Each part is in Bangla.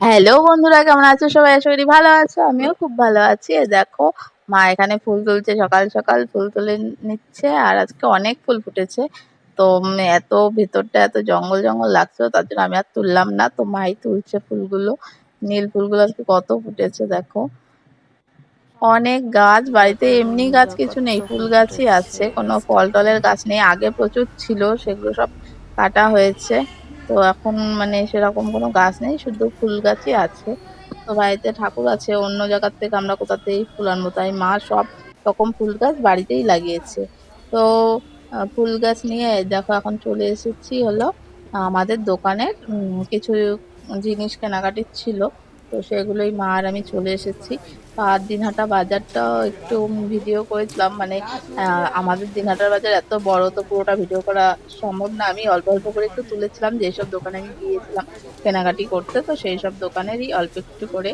হ্যালো বন্ধুরা, কেমন আছো সবাই? আশা করি ভালো আছো। আমিও খুব ভালো আছি। এই দেখো, মা এখানে ফুল তুলছে, সকাল সকাল ফুল তুলে নিচ্ছে। আর আজকে অনেক ফুল ফুটেছে। তো এত ভেতরটা এত জঙ্গল জঙ্গল লাগছিল, তার জন্য আমি আর তুললাম না। তো মাই তুলছে ফুলগুলো। নীল ফুলগুলো আজকে কত ফুটেছে দেখো। অনেক গাছ বাড়িতে, দেখো এমনি গাছ বন্ধুরা কিছু কত নেই, ফুল ফুল গাছই ফুটেছে আছে, কোনো ফল গাছটাতে। টলের গাছ নেই। আগে প্রচুর ছিল, সেগুলো সব কাটা হয়েছে। তো এখন মানে সেরকম কোনো গাছ নেই, শুধু ফুল গাছই আছে। তো বাড়িতে ঠাকুর আছে, অন্য জায়গার থেকে আমরা কোথাতেই ফুল আনবো, তাই মা সব রকম ফুল গাছ বাড়িতেই লাগিয়েছে। তো ফুল গাছ নিয়ে দেখো এখন চলে এসেছি হলো আমাদের দোকানের কিছু জিনিস কেনাকাটির ছিল। তো সেগুলোই মা আর আমি চলে এসেছি। আর দিনহাটা বাজারটাও একটু ভিডিও করেছিলাম, মানে আমাদের দিনহাটার বাজার এত বড়, তো পুরোটা ভিডিও করা সম্ভব না। আমি অল্প অল্প করে একটু তুলেছিলাম, যেসব দোকানে আমি গিয়েছিলাম কেনাকাটি করতে, তো সেই সব দোকানেরই অল্প একটু করে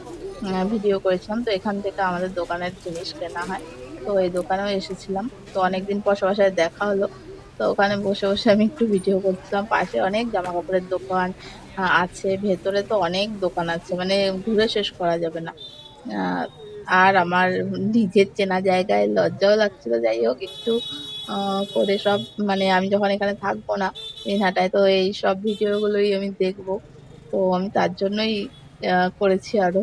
ভিডিও করেছিলাম। তো এখান থেকে আমাদের দোকানের জিনিস কেনা হয়, তো এই দোকানেও এসেছিলাম। তো অনেকদিন পর সবার সাথে দেখা হলো। তো ওখানে বসে বসে আমি একটু ভিডিও করছিলাম। পাশে অনেক জামা কাপড়ের দোকান আছে, ভেতরে তো অনেক দোকান আছে, মানে ঘুরে শেষ করা যাবে না। আহ, আর আমার নিজের চেনা জায়গায় লজ্জাও লাগছিল। যাই হোক, একটু করে সব, মানে আমি যখন এখানে থাকবো না দিনহাটায়, তো এই সব ভিডিও গুলোই আমি দেখবো। তো আমি তার জন্যই করেছি আরো।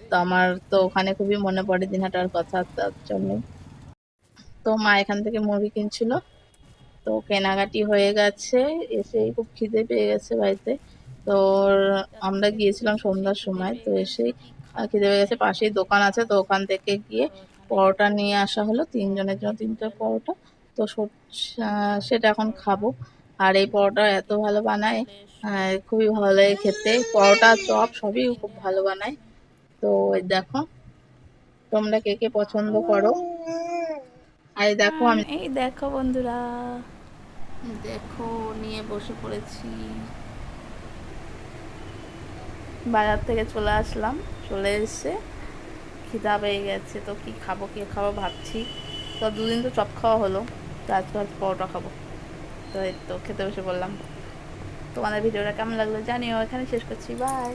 তো আমার তো ওখানে খুবই মনে পড়ে দিনহাটার কথা, তার জন্য। তো মা এখান থেকে মুড়ি কিনছিল। তো কেনাকাটি হয়ে গেছে, এসেই খুব খিদে পেয়ে গেছে বাড়িতে। তো আমরা গিয়েছিলাম সন্ধ্যার সময়, তো এসেই খিদে পেয়ে গেছে। পাশেই দোকান আছে, তো ওখান থেকে গিয়ে পরোটা নিয়ে আসা হলো, তিনজনের জন্য তিনটা পরোটা। তো সেটা এখন খাবো। আর এই পরোটা এত ভালো বানায়, খুবই ভালো লাগে খেতে। পরোটা চপ সবই খুব ভালো বানায়। তো এই দেখো, তোমরা কে কে পছন্দ করো? আর এই দেখো আমি, এই দেখো বন্ধুরা, দেখো নিয়ে বসে পড়েছি। বাজার থেকে চলে আসলাম। চলে এসে খিদা পেয়ে গেছে, তো কি খাবো কি খাবো ভাবছি। তো দুদিন তো চপ খাওয়া হলো, তো আজকে হয়তো পরোটা খাবো। তো এই তো খেতে বসে পড়লাম। তোমাদের ভিডিওটা কেমন লাগলো জানিও। এখানে শেষ করছি, বাই।